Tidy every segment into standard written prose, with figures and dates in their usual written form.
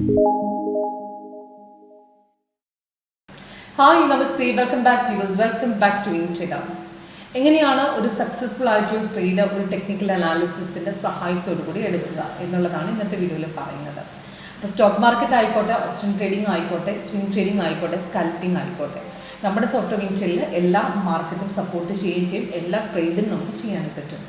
Hi, Namaste, welcome back viewers, welcome back to WinTrader. എങ്ങനെയാണ് ഒരു successful ആയിട്ടുള്ള trade ഒരു ടെക്നിക്കൽ അനാലിസിസിൻ്റെ സഹായത്തോടു കൂടി എടുക്കുക എന്നുള്ളതാണ് ഇന്നത്തെ വീഡിയോയിൽ പറയുന്നത്. അപ്പോൾ സ്റ്റോക്ക് മാർക്കറ്റ് ആയിക്കോട്ടെ, ഓപ്ഷൻ ട്രേഡിംഗ് ആയിക്കോട്ടെ, സ്വിംഗ് ട്രേഡിംഗ് ആയിക്കോട്ടെ, സ്കാൽപ്പിംഗ് ആയിക്കോട്ടെ, നമ്മുടെ സോഫ്റ്റ്വെയർ WinTraderൽ എല്ലാ മാർക്കറ്റും സപ്പോർട്ട് ചെയ്യുകയും ചെയ്യും, എല്ലാ ട്രേഡും നമുക്ക് ചെയ്യാൻ പറ്റും.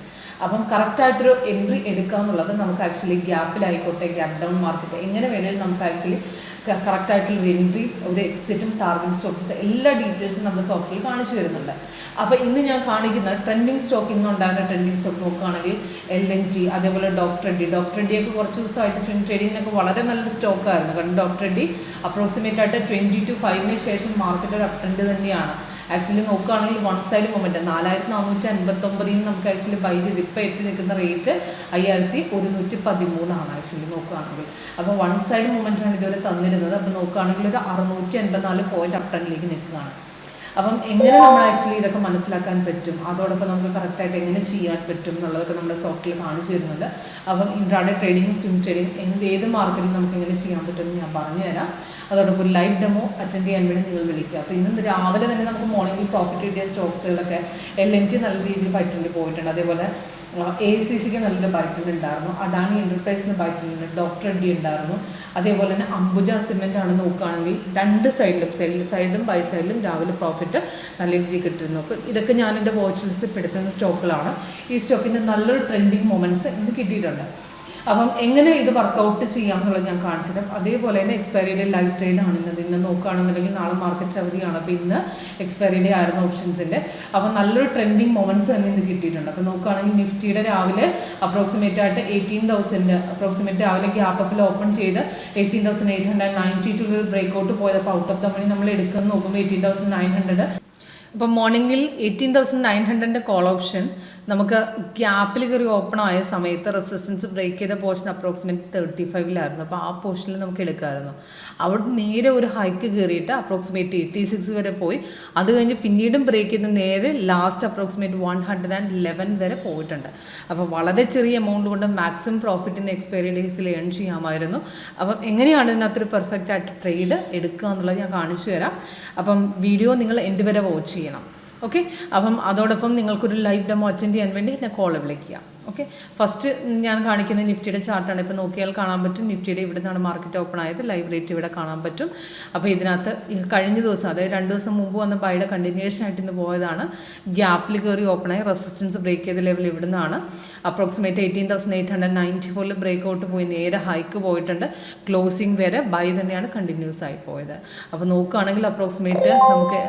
അപ്പം കറക്റ്റായിട്ടൊരു എൻട്രി എടുക്കുക എന്നുള്ളത് നമുക്ക് ആക്ച്വലി ഗ്യാപ്പിലായിക്കോട്ടെ, ഗ്യാപ്പ് ഡൗൺ മാർക്കറ്റ് എങ്ങനെ വേണമെങ്കിലും നമുക്ക് ആക്ച്വലി കറക്റ്റായിട്ടുള്ളൊരു എൻട്രി, ഒരു എക്സിറ്റും, ടാർഗറ്റ് സ്റ്റോക്സ് എല്ലാ ഡീറ്റെയിൽസും നമ്മുടെ സോഫ്റ്റ്വെയറിൽ കാണിച്ചു തരുന്നുണ്ട്. അപ്പോൾ ഇന്ന് ഞാൻ കാണിക്കുന്ന ട്രെൻഡിങ് സ്റ്റോക്ക്, ഇന്നുണ്ടാകുന്ന ട്രെൻഡിങ് സ്റ്റോക്ക് നോക്കുകയാണെങ്കിൽ LNT, അതേപോലെ ഡോക്ടർ ഡി ഒക്കെ കുറച്ച് ദിവസമായിട്ട് സ്വിംഗ് ട്രേഡിങ്ങിനൊക്കെ വളരെ നല്ലൊരു സ്റ്റോക്കായിരുന്നു. കാരണം ഡോക്ടർ ഡി അപ്രോക്സിമേറ്റ് ആയിട്ട് 20-5 ശേഷം മാർക്കറ്റ് ഒരു അപ് ട്രെൻഡ് തന്നെയാണ്. ആക്ച്വലി നോക്കുകയാണെങ്കിൽ വൺ സൈഡ് മൊമെൻറ്റ് 4459 നമുക്ക് ആക്ച്വലി ബൈ ചെയ്ത് ഇപ്പോൾ എത്തി നിൽക്കുന്ന റേറ്റ് 5113 ആക്ച്വലി നോക്കുകയാണെങ്കിൽ. അപ്പോൾ വൺ സൈഡ് മൊമെൻറ്റാണ് ഇതുവരെ തന്നിരുന്നത്. അപ്പോൾ നോക്കുകയാണെങ്കിൽ ഒരു 684 പോയിന്റ് അപ് ട്രെൻഡിലേക്ക് നിൽക്കുകയാണ്. അപ്പം എങ്ങനെ നമ്മൾ ആക്ച്വലി ഇതൊക്കെ മനസ്സിലാക്കാൻ പറ്റും, അതോടൊപ്പം നമുക്ക് കറക്റ്റായിട്ട് എങ്ങനെ ചെയ്യാൻ പറ്റും എന്നുള്ളതൊക്കെ നമ്മുടെ സോഫ്റ്റ്വെയർ കാണിച്ചു തരുന്നുണ്ട്. അപ്പം ഇൻട്രാഡേ ട്രേഡിങ്, സ്വിംഗ് ട്രേഡിംഗ് ഏത് മാർക്കറ്റിൽ നമുക്ക് എങ്ങനെ ചെയ്യാൻ പറ്റുമെന്ന് ഞാൻ പറഞ്ഞുതരാം. അതോടൊപ്പം ഒരു ലൈവ് ഡെമോ അറ്റൻഡ് ചെയ്യാൻ വേണ്ടി നിങ്ങൾ വിളിക്കുക. അപ്പോൾ ഇന്ന് രാവിലെ തന്നെ നമുക്ക് മോർണിംഗിൽ പ്രോഫിറ്റ് കിട്ടിയ സ്റ്റോക്സുകളൊക്കെ LNT നല്ല രീതിയിൽ ബൈറ്റിൽ പോയിട്ടുണ്ട്. അതേപോലെ ACCക്ക് നല്ലൊരു ബൈറ്റിൽ ഉണ്ടായിരുന്നു, അഡാനി എൻ്റർപ്രൈസിന് ബൈറ്റിലുണ്ട്, ഡോക്ടർ ഡി ഉണ്ടായിരുന്നു. അതേപോലെ തന്നെ അംബുജ സിമെൻ്റ് ആണ് നോക്കുകയാണെങ്കിൽ രണ്ട് സൈഡിലും, സെൽ സൈഡിലും ബൈ സൈഡിലും രാവിലെ പ്രോഫിറ്റ് നല്ല രീതിയിൽ കിട്ടുന്നു. അപ്പോൾ ഇതൊക്കെ ഞാൻ എൻ്റെ വാച്ച് ലിസ്റ്റിൽ പെടുത്തുന്ന സ്റ്റോക്കുകളാണ്. ഈ സ്റ്റോക്കിൻ്റെ നല്ലൊരു ട്രെൻഡിങ് മൊമെൻറ്റ്സ് ഇന്ന് കിട്ടിയിട്ടുണ്ട്. അപ്പം എങ്ങനെ ഇത് വർക്കൗട്ട് ചെയ്യാം എന്നുള്ളത് ഞാൻ കാണിച്ചിട്ട്, അതേപോലെ തന്നെ എക്സ്പയറി ഡേ ലൈവ് ട്രേഡ് ആണ് ഇന്ന് നോക്കുകയാണെന്നുണ്ടെങ്കിൽ നാളെ മാർക്കറ്റ് അവധിയാണ്. അപ്പോൾ ഇന്ന് എക്സ്പയറി ഡേ ആയിരുന്നു ഓപ്ഷൻസിൻ്റെ. അപ്പോൾ നല്ലൊരു ട്രെൻഡിങ് മൊമെൻറ്റ്സ് തന്നെ ഇന്ന് കിട്ടിയിട്ടുണ്ട്. അപ്പോൾ നോക്കുകയാണെങ്കിൽ നിഫ്റ്റിയുടെ രാവിലെ അപ്രോക്സിമേറ്റ് ആയിട്ട് 18,000 അപ്രോക്സിമേറ്റ് രാവിലെ ഗ്യാപ്പ് അപ്പിൽ ഓപ്പൺ ചെയ്ത് 18,892 ബ്രേക്ക് ഔട്ട് പോയത്. അപ്പോൾ ഔട്ട് ഓഫ് ദ മണി നമ്മൾ എടുക്കുന്ന നോക്കുമ്പോൾ 18,900. അപ്പോൾ മോർണിംഗിൽ 18,900 കോൾ ഓപ്ഷൻ നമുക്ക് ഗ്യാപ്പിൽ കയറി ഓപ്പൺ ആയ സമയത്ത് റെസിസ്റ്റൻസ് ബ്രേക്ക് ചെയ്ത പോർഷൻ അപ്രോക്സിമേറ്റ് 35 അപ്പോൾ ആ പോർഷനിൽ നമുക്ക് എടുക്കാമായിരുന്നു. അവിടെ നേരെ ഒരു ഹൈക്ക് കയറിയിട്ട് അപ്രോക്സിമേറ്റ് 86 വരെ പോയി. അത് കഴിഞ്ഞ് പിന്നീടും ബ്രേക്ക് ചെയ്ത് നേരെ ലാസ്റ്റ് അപ്രോക്സിമേറ്റ് 111 വരെ പോയിട്ടുണ്ട്. അപ്പോൾ വളരെ ചെറിയ എമൗണ്ട് കൊണ്ട് മാക്സിമം പ്രോഫിറ്റ് ഇന്ന് എക്സ്പയറി ഡേയ്സിൽ ഏൺ ചെയ്യാമായിരുന്നു. അപ്പം എങ്ങനെയാണ് ഇതിനകത്തൊരു പെർഫെക്റ്റ് ആയിട്ട് ട്രേഡ് എടുക്കുക എന്നുള്ളത് ഞാൻ കാണിച്ചു തരാം. അപ്പം വീഡിയോ നിങ്ങൾ എൻഡ് വരെ വാച്ച് ചെയ്യണം. ഓക്കെ, അപ്പം അതോടൊപ്പം നിങ്ങൾക്കൊരു ലൈവ് ഡെമോ അറ്റൻഡ് ചെയ്യാൻ വേണ്ടി എന്നെ കോൾ വിളിക്കുക. ഓക്കെ, ഫസ്റ്റ് ഞാൻ കാണിക്കുന്ന നിഫ്റ്റിയുടെ ചാർട്ടാണ്. ഇപ്പോൾ നോക്കിയാൽ കാണാൻ പറ്റും നിഫ്റ്റിയുടെ ഇവിടെ നിന്നാണ് മാർക്കറ്റ് ഓപ്പൺ ആയത്. ലൈവ് റേറ്റ് ഇവിടെ കാണാൻ പറ്റും. അപ്പോൾ ഇതിനകത്ത് കഴിഞ്ഞ ദിവസം, അതായത് 2 ദിവസം മുമ്പ് വന്ന ബൈയുടെ കണ്ടിന്യൂഷൻ ആയിട്ട് ഇന്ന് പോയതാണ്. ഗ്യാപ്പിൽ കയറി ഓപ്പൺ ആയി റെസിസ്റ്റൻസ് ബ്രേക്ക് ചെയ്ത ലെവൽ ഇവിടെ നിന്നാണ് അപ്രോക്സിമേറ്റ് 18,894 ബ്രേക്ക് ഔട്ട് പോയി നേരെ ഹൈക്ക് പോയിട്ടുണ്ട്. ക്ലോസിംഗ് വരെ ബൈ തന്നെയാണ് കണ്ടിന്യൂസ് ആയി പോയത്. അപ്പോൾ നോക്കുകയാണെങ്കിൽ അപ്രോക്സിമേറ്റ് നമുക്ക്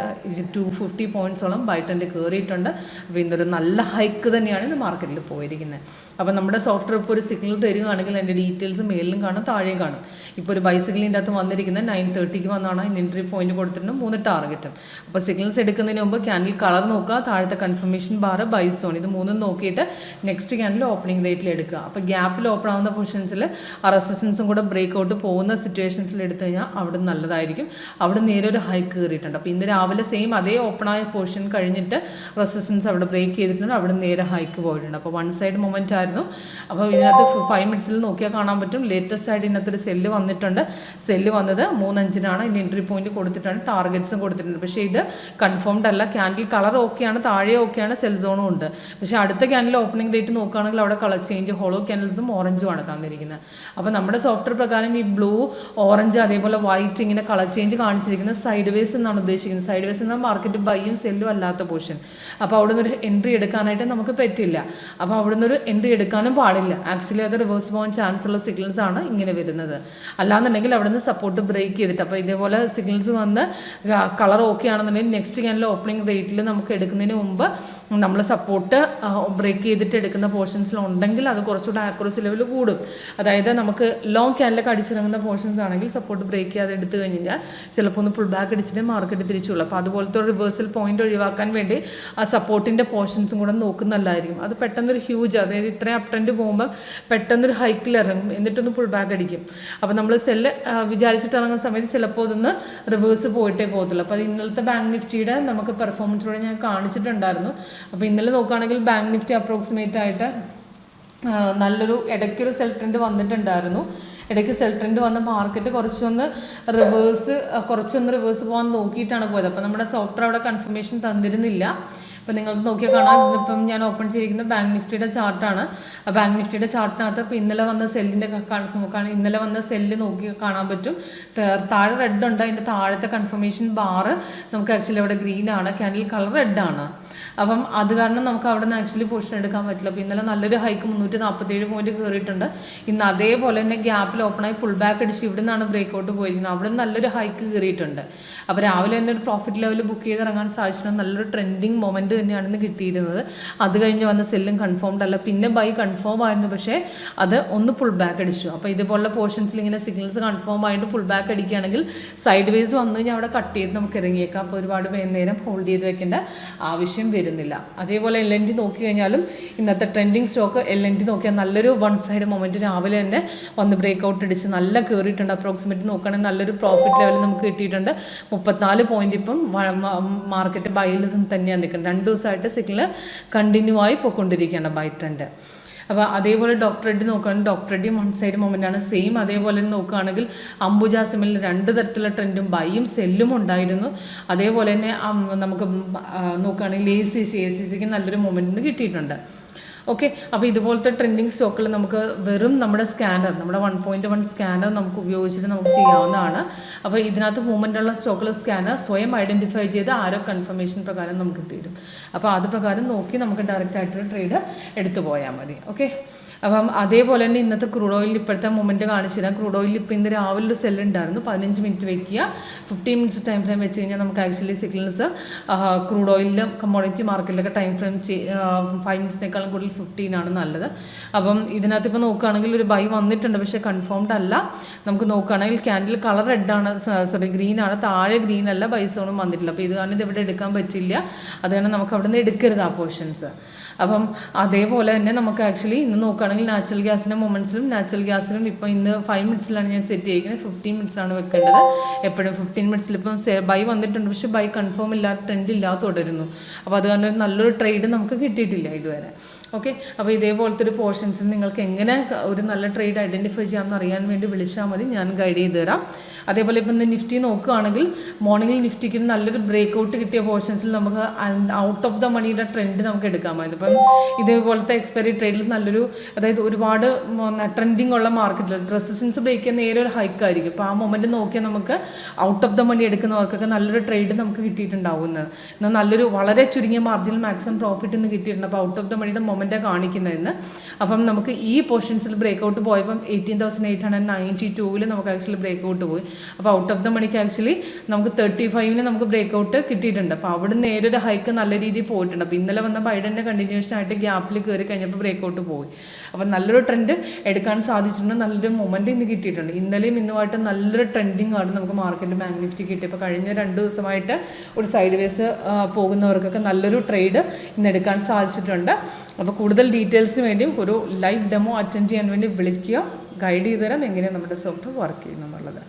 250 പോയിൻറ്റ്സോളം ബൈ ട്രെൻഡ് കയറിയിട്ടുണ്ട്. അപ്പോൾ ഇന്നൊരു നല്ല ഹൈക്ക് തന്നെയാണ് ഇന്ന് മാർക്കറ്റിൽ പോയിരിക്കുന്നത്. അപ്പോൾ നമ്മുടെ സോഫ്റ്റ്വെയർ ഇപ്പോൾ ഒരു സിഗ്നൽ തരികയാണെങ്കിൽ അതിൻ്റെ ഡീറ്റെയിൽസ് മേളിലും കാണും, താഴെയും കാണും. ഇപ്പോൾ ഒരു ബൈസിക്കിളിൻ്റെ അകത്ത് വന്നിരിക്കുന്നത് 9:30 വന്നാണ്. അതിന് എൻട്രി പോയിന്റ് കൊടുത്തിട്ടുണ്ട് 3 ടാർഗറ്റും. അപ്പോൾ സിഗ്നൽസ് എടുക്കുന്നതിന് മുമ്പ് ക്യാൻഡിൽ കളർ നോക്കുക, താഴത്തെ കൺഫർമേഷൻ ബാർ, ബൈ സോൺ, ഇത് മൂന്നും നോക്കിയിട്ട് നെക്സ്റ്റ് ക്യാൻഡിൽ ഓപ്പണിംഗ് റേറ്റിൽ എടുക്കുക. അപ്പോൾ ഗ്യാപ്പിൽ ഓപ്പൺ ആവുന്ന പൊസിഷൻസിൽ ആ റെസിസ്റ്റൻസും കൂടെ ബ്രേക്ക് ഔട്ട് പോകുന്ന സിറ്റുവേഷൻസിൽ എടുത്തു കഴിഞ്ഞാൽ അവിടെ നല്ലതായിരിക്കും. അവിടെ നേരെ ഒരു ഹൈക്ക് കയറിയിട്ടുണ്ട്. അപ്പോൾ ഇന്ന് രാവിലെ സെയിം അതേ ഓപ്പൺ ആയ പൊസിഷൻ കഴിഞ്ഞിട്ട് റെസിസ്റ്റൻസ് അവിടെ ബ്രേക്ക് ചെയ്തിട്ടുണ്ട്, അവിടെ നേരെ ഹൈക്ക് പോയിട്ടുണ്ട്. അപ്പോൾ വൺ സൈഡ് മൊമെൻ്റ് ആയിരുന്നു. അപ്പോൾ ഇതിനകത്ത് 5 മിനിറ്റ്സിൽ നോക്കിയാൽ കാണാൻ പറ്റും. ലേറ്റസ്റ്റ് ആയിട്ട് ഇതിനകത്തൊരു സെല്ല് വന്നിട്ടുണ്ട്. സെല്ല് വന്നത് 3:05 ഇതിൻ്റെ എൻട്രി പോയിന്റ് കൊടുത്തിട്ടാണ്, ടാർഗറ്റ്സും കൊടുത്തിട്ടുണ്ട്. പക്ഷേ ഇത് കൺഫേംഡ് അല്ല. ക്യാൻഡിൽ കളർ ഓക്കെയാണ്, താഴെ ഓക്കെയാണ്, സെൽ സോണും ഉണ്ട്. പക്ഷേ അടുത്ത ക്യാൻഡിൽ ഓപ്പണിംഗ് ഡേറ്റ് നോക്കുകയാണെങ്കിൽ അവിടെ കളർ ചേഞ്ച്, ഹോളോ ക്യാൻഡിൽസും ഓറഞ്ചും ആണ് തന്നിരിക്കുന്നത്. അപ്പോൾ നമ്മുടെ സോഫ്റ്റ്വെയർ പ്രകാരം ഈ ബ്ലൂ, ഓറഞ്ച്, അതേപോലെ വൈറ്റ് ഇങ്ങനെ കളർ ചേഞ്ച് കാണിച്ചിരിക്കുന്നത് സൈഡ് വേസ് എന്നാണ് ഉദ്ദേശിക്കുന്നത്. സൈഡ് വേസ് എന്നാൽ മാർക്കറ്റ് ബൈയും സെല്ലും അല്ലാത്ത പോർഷൻ. അപ്പോൾ അവിടെ നിന്നൊരു എൻട്രി എടുക്കാനായിട്ട് നമുക്ക് പറ്റില്ല. അപ്പോൾ അവിടെ നിന്നൊരു എൻട്രി എടുക്കാനും പാടില്ല. ആക്ച്വലി അത് റിവേഴ്സ് പോകാൻ ചാൻസ് ഉള്ള സിഗ്നൽസ് ആണ് ഇങ്ങനെ വരുന്നത്. അല്ലാന്നുണ്ടെങ്കിൽ അവിടെ നിന്ന് സപ്പോർട്ട് ബ്രേക്ക് ചെയ്തിട്ട്, അപ്പോൾ ഇതേപോലെ സിഗ്നൽസ് വന്ന് കളർ ഓക്കെ ആണെന്നുണ്ടെങ്കിൽ നെക്സ്റ്റ് ക്യാൻഡിൽ ഓപ്പണിംഗ് റേറ്റിൽ നമുക്ക് എടുക്കുന്നതിന് മുമ്പ് നമ്മൾ സപ്പോർട്ട് ബ്രേക്ക് ചെയ്തിട്ട് എടുക്കുന്ന പോർഷൻസിലുണ്ടെങ്കിൽ അത് കുറച്ചുകൂടെ ആക്യുറസി ലെവൽ കൂടും. അതായത് നമുക്ക് ലോങ് ക്യാൻഡിലൊക്കെ അടിച്ചിറങ്ങുന്ന പോർഷൻസ് ആണെങ്കിൽ സപ്പോർട്ട് ബ്രേക്ക് ചെയ്യാതെ എടുത്തു കഴിഞ്ഞാൽ ചിലപ്പോൾ ഒന്ന് പുൾ ബാക്ക് അടിച്ചിട്ട് മാർക്കറ്റ് തിരിച്ചുള്ളൂ. അപ്പോൾ അതുപോലത്തെ ഒരു റിവേഴ്സൽ പോയിന്റ് ഒഴിവാക്കാൻ വേണ്ടി ആ സപ്പോർട്ടിൻ്റെ പോർഷൻസും കൂടെ നോക്കുന്നതല്ലായിരിക്കും. അത് പെട്ടെന്നൊരു ഹ്യൂജ്, അതായത് ഇത്രയും അപ് ട്രെൻഡ് പോകുമ്പോൾ പെട്ടെന്നൊരു ഹൈക്കിൽ ഇറങ്ങും, എന്നിട്ടൊന്ന് പുൾ ബാക്ക് അടിക്കും. അപ്പോൾ നമ്മൾ സെല്ല് വിചാരിച്ചിട്ട് ഇറങ്ങുന്ന സമയത്ത് ചിലപ്പോൾ അതൊന്ന് റിവേഴ്സ് പോയിട്ടേ പോകത്തുള്ളൂ. അപ്പോൾ അത് ഇന്നലത്തെ ബാങ്ക് നിഫ്റ്റിയുടെ നമുക്ക് പെർഫോമൻസിലൂടെ ഞാൻ കാണിച്ചിട്ടുണ്ടായിരുന്നു. അപ്പോൾ ഇന്നലെ നോക്കുകയാണെങ്കിൽ ബാങ്ക് നിഫ്റ്റി അപ്രോക്സിമേറ്റ് ആയിട്ട് നല്ലൊരു ഇടയ്ക്കൊരു സെൽ ട്രെൻഡ് വന്നിട്ടുണ്ടായിരുന്നു. ഇടയ്ക്ക് സെൽ ട്രെൻഡ് വന്ന മാർക്കറ്റ് കുറച്ചൊന്ന് റിവേഴ്സ് പോകാൻ നോക്കിയിട്ടാണ് പോയത്. അപ്പോൾ നമ്മുടെ സോഫ്റ്റ്വെയർ അവിടെ കൺഫർമേഷൻ തന്നിരുന്നില്ല. അപ്പോൾ നിങ്ങൾക്ക് നോക്കിയാൽ കാണാം, ഇന്നിപ്പം ഞാൻ ഓപ്പൺ ചെയ്തിരിക്കുന്ന ബാങ്ക് നിഫ്റ്റിയുടെ ചാർട്ടാണ്. ബാങ്ക് നിഫ്റ്റിയുടെ ചാർട്ടിനകത്ത് ഇപ്പോൾ ഇന്നലെ വന്ന സെല്ല് നോക്കി കാണാൻ പറ്റും. താഴെ റെഡ് ഉണ്ട്, അതിൻ്റെ താഴത്തെ കൺഫർമേഷൻ ബാറ് നമുക്ക് ആക്ച്വലി അവിടെ ഗ്രീൻ ആണ്, ക്യാൻഡിൽ കളർ റെഡ് ആണ്. അപ്പം അത് കാരണം നമുക്ക് അവിടെ നിന്ന് ആക്ച്വലി പൊസിഷൻ എടുക്കാൻ പറ്റില്ല. അപ്പോൾ ഇന്നലെ നല്ലൊരു ഹൈക്ക് 347 പോയിന്റ് കയറിയിട്ടുണ്ട്. ഇന്ന് അതേപോലെ തന്നെ ഗ്യാപ്പിൽ ഓപ്പണായി പുൾ ബാക്ക് അടിച്ച് ഇവിടെ നിന്നാണ് ബ്രേക്കൗട്ട് പോയിരിക്കുന്നത്. അവിടെ നിന്ന് നല്ലൊരു ഹൈക്ക് കയറിയിട്ടുണ്ട്. അപ്പോൾ രാവിലെ തന്നെ ഒരു പ്രോഫിറ്റ് ലെവൽ ബുക്ക് ചെയ്ത് ഇറങ്ങാൻ സാധിച്ചിട്ടുണ്ട്. നല്ലൊരു ട്രെൻഡിങ് മൊമെൻറ്റ് തന്നെയാണ് ഇന്ന് കിട്ടിയിരുന്നത്. അത് കഴിഞ്ഞ് വന്ന സെല്ലും കൺഫേംഡ് അല്ല, പിന്നെ ബൈ കൺഫേം ആയിരുന്നു, പക്ഷേ അത് ഒന്ന് പുൾ ബാക്ക് അടിച്ചു. അപ്പോൾ ഇതുപോലുള്ള പോർഷൻസിൽ ഇങ്ങനെ സിഗ്നൽസ് കൺഫേം ആയിട്ട് പുൾ ബാക്ക് അടിക്കുകയാണെങ്കിൽ സൈഡ് വേസ് വന്നു കഴിഞ്ഞാൽ അവിടെ കട്ട് ചെയ്ത് നമുക്ക് ഇറങ്ങിയേക്കാം. അപ്പോൾ ഒരുപാട് നേരം ഹോൾഡ് ചെയ്ത് വെക്കേണ്ട ആവശ്യം വരുന്നില്ല. അതേപോലെ LNT നോക്കി കഴിഞ്ഞാലും ഇന്നത്തെ ട്രെൻഡിങ് സ്റ്റോക്ക് LNT നോക്കിയാൽ നല്ലൊരു വൺ സൈഡ് മൊമെൻറ്റ് രാവിലെ തന്നെ വന്ന് ബ്രേക്കൗട്ട് അടിച്ച് നല്ല കയറിയിട്ടുണ്ട്. അപ്രോക്സിമേറ്റ് നോക്കുകയാണെങ്കിൽ നല്ലൊരു പ്രോഫിറ്റ് ലെവൽ നമുക്ക് കിട്ടിയിട്ടുണ്ട്. 34 പോയിന്റ് ഇപ്പം മാർക്കറ്റ് ബൈയിൽ തന്നെയാണ് നിൽക്കുന്നത്. 2 ദിവസമായിട്ട് സിഗ്നൽ കണ്ടിന്യൂ ആയി പോയിക്കൊണ്ടിരിക്കുകയാണ് ബൈ ട്രെൻഡ്. അപ്പോൾ അതേപോലെ ഡോക്ടർ റെഡ്ഡി നോക്കുകയാണെങ്കിൽ ഡോക്ടർ റെഡ്ഡി വൺ സൈഡ് മൊമെൻ്റാണ്. സെയിം അതേപോലെ നോക്കുകയാണെങ്കിൽ അംബുജ സിമിലിൽ 2 തരത്തിലുള്ള ട്രെൻഡും ബൈയും സെല്ലും ഉണ്ടായിരുന്നു. അതേപോലെ തന്നെ നമുക്ക് നോക്കുകയാണെങ്കിൽ ACCക്ക് നല്ലൊരു മൊമെൻറ്റിന് കിട്ടിയിട്ടുണ്ട്. ഓക്കെ, അപ്പോൾ ഇതുപോലത്തെ ട്രെൻഡിങ് സ്റ്റോക്കിൽ നമുക്ക് വെറും നമ്മുടെ 1.1 സ്കാനർ നമുക്ക് ഉപയോഗിച്ചിട്ട് നമുക്ക് ചെയ്യാവുന്നതാണ്. അപ്പോൾ ഇതിനകത്ത് മൂവ്മെൻ്റ് ഉള്ള സ്റ്റോക്കിൽ സ്കാനർ സ്വയം ഐഡൻറ്റിഫൈ ചെയ്ത് ആരോ കൺഫർമേഷൻ പ്രകാരം നമുക്ക് തരും. അപ്പോൾ അത് പ്രകാരം നോക്കി നമുക്ക് ഡയറക്റ്റ് ആയിട്ടൊരു ട്രേഡ് എടുത്തു പോയാൽ മതി. ഓക്കെ, അപ്പം അതേപോലെ തന്നെ ഇന്നത്തെ ക്രൂഡ് ഓയിൽ ഇപ്പോഴത്തെ മൊമെൻറ്റ് കാണിച്ചു തരാം. ക്രൂഡ് ഓയിൽ ഇപ്പോൾ ഇന്ന് രാവിലെ ഒരു സെല്ല് ഉണ്ടായിരുന്നു. 15 മിനിറ്റ് വെക്കുക, 15 മിനിറ്റ്സ് ടൈം ഫ്രെയിം വെച്ച് കഴിഞ്ഞാൽ നമുക്ക് ആക്ച്വലി സിഗ്നൽസ് ക്രൂഡ് ഓയിലും കമ്മോഡിറ്റി മാർക്കറ്റിലൊക്കെ ടൈം ഫ്രെയിം 5 മിനിറ്റ്സിനേക്കാളും കൂടുതൽ 15 ആണ് നല്ലത്. അപ്പം ഇതിനകത്ത് ഇപ്പോൾ നോക്കുകയാണെങ്കിൽ ഒരു ബൈ വന്നിട്ടുണ്ട്, പക്ഷേ കൺഫേംഡ് അല്ല. നമുക്ക് നോക്കുകയാണെങ്കിൽ ക്യാൻഡിൽ കളർ റെഡാണ്, ഗ്രീൻ ആണ്, താഴെ ഗ്രീൻ അല്ല, ബൈ സോണും വന്നിട്ടില്ല. അപ്പോൾ ഇത് കാരണം ഇത് ഇവിടെ എടുക്കാൻ പറ്റില്ല. അത് കാരണം നമുക്ക് അവിടെ നിന്ന് എടുക്കരുത് ആ പോർഷൻസ്. അപ്പം അതേപോലെ തന്നെ നമുക്ക് ആക്ച്വലി ഇന്ന് നോക്കുകയാണെങ്കിൽ നാച്ചുറൽ ഗ്യാസിൻ്റെ നാച്ചുറൽ ഗ്യാസിലും ഇപ്പോൾ ഇന്ന് 5 മിനിറ്റ്സിലാണ് ഞാൻ സെറ്റ് ചെയ്തിരിക്കുന്നത്. 15 മിനിറ്റ്സാണ് വെക്കേണ്ടത് എപ്പോഴും. 15 മിനിറ്റ്സിൽ ഇപ്പം ബൈ വന്നിട്ടുണ്ട്, പക്ഷേ ബൈ കൺഫേം ഇല്ലാത്ത ട്രെൻഡ് ഇല്ലാതെ തുടരുന്നു. അപ്പോൾ അത് കാരണം നല്ലൊരു ട്രേഡ് നമുക്ക് കിട്ടിയിട്ടില്ല ഇതുവരെ. ഓക്കെ, അപ്പോൾ ഇതേപോലത്തെ ഒരു പോർഷൻസിൽ നിങ്ങൾക്ക് എങ്ങനെ ഒരു നല്ല ട്രേഡ് ഐഡൻറ്റിഫൈ ചെയ്യാമെന്ന് അറിയാൻ വേണ്ടി വിളിച്ചാൽ മതി, ഞാൻ ഗൈഡ് ചെയ്ത് തരാം. അതേപോലെ ഇപ്പം ഇന്ന് നിഫ്റ്റി നോക്കുകയാണെങ്കിൽ മോർണിംഗിൽ നിഫ്റ്റിക്ക് നല്ലൊരു ബ്രേക്കൗട്ട് കിട്ടിയ പോർഷൻസിൽ നമുക്ക് ഔട്ട് ഓഫ് ദ മണിയുടെ ട്രെൻഡ് നമുക്ക് എടുക്കാമായിരുന്നു. ഇപ്പം ഇതേപോലത്തെ എക്സ്പയറി ട്രേഡിൽ നല്ലൊരു, അതായത് ഒരുപാട് ട്രെൻഡിങ് ഉള്ള മാർക്കറ്റിൽ റെസിസ്റ്റൻസ് ബ്രേക്ക് ചെയ്യുന്ന നേരെ ഒരു ഹൈക്കായിരിക്കും. അപ്പോൾ ആ മൊമെൻറ്റ് നോക്കിയാൽ നമുക്ക് ഔട്ട് ഓഫ് ദ മണി എടുക്കുന്നവർക്കൊക്കെ നല്ലൊരു ട്രേഡ് നമുക്ക് കിട്ടിയിട്ടുണ്ടാവുന്നത്. എന്നാൽ നല്ലൊരു വളരെ ചുരുങ്ങിയ മാർജിനിൽ മാക്സിമം പ്രോഫിറ്റ് ഇന്ന് കിട്ടിയിട്ടുണ്ട്. അപ്പോൾ ഔട്ട് ഓഫ് ദ മണിയുടെ മൊമെൻറ്റാണ് കാണിക്കുന്നതെന്ന്. അപ്പം നമുക്ക് ഈ പൊസിഷൻസിൽ ബ്രേക്കൗട്ട് പോയപ്പം 18,892 നമുക്ക് ആക്ച്വലി ബ്രേക്കൗട്ട് പോയി. അപ്പോൾ ഔട്ട് ഓഫ് ദ മണിക്ക് ആക്ച്വലി നമുക്ക് 35 നമുക്ക് ബ്രേക്കൗട്ട് കിട്ടിയിട്ടുണ്ട്. അപ്പോൾ അവിടെ നേരെ ഒരു ഹൈക്ക് നല്ല രീതിയിൽ പോയിട്ടുണ്ട്. അപ്പോൾ ഇന്നലെ വന്ന ബൈഡൻ്റെ കണ്ടിന്യൂഷൻ ആയിട്ട് ഗ്യാപ്പിൽ കയറി കഴിഞ്ഞപ്പോൾ ബ്രേക്കൗട്ട് പോയി. അപ്പോൾ നല്ലൊരു ട്രെൻഡ് എടുക്കാൻ സാധിച്ചിട്ടുണ്ട്, നല്ലൊരു മൊമെൻറ്റ് ഇന്ന് കിട്ടിയിട്ടുണ്ട്. ഇന്നലെയും ഇന്നുമായിട്ട് നല്ലൊരു ട്രെൻഡിങ് ആണ് നമുക്ക് മാർക്കറ്റിൽ ബാങ്ക് നിഫ്റ്റി കിട്ടി. ഇപ്പോൾ കഴിഞ്ഞ 2 ദിവസമായിട്ട് ഒരു സൈഡ് വേസ് പോകുന്നവർക്കൊക്കെ നല്ലൊരു ട്രേഡ് ഇന്ന് എടുക്കാൻ സാധിച്ചിട്ടുണ്ട്. അപ്പോൾ കൂടുതൽ ഡീറ്റെയിൽസിന് വേണ്ടിയും ഒരു ലൈവ് ഡെമോ അറ്റൻഡ് ചെയ്യാൻ വേണ്ടി വിളിക്കുക, ഗൈഡ് ചെയ്ത് തരാം എങ്ങനെയാണ് നമ്മുടെ സോഫ്റ്റ്വെയർ വർക്ക് ചെയ്യുന്നത് എന്നുള്ളത്.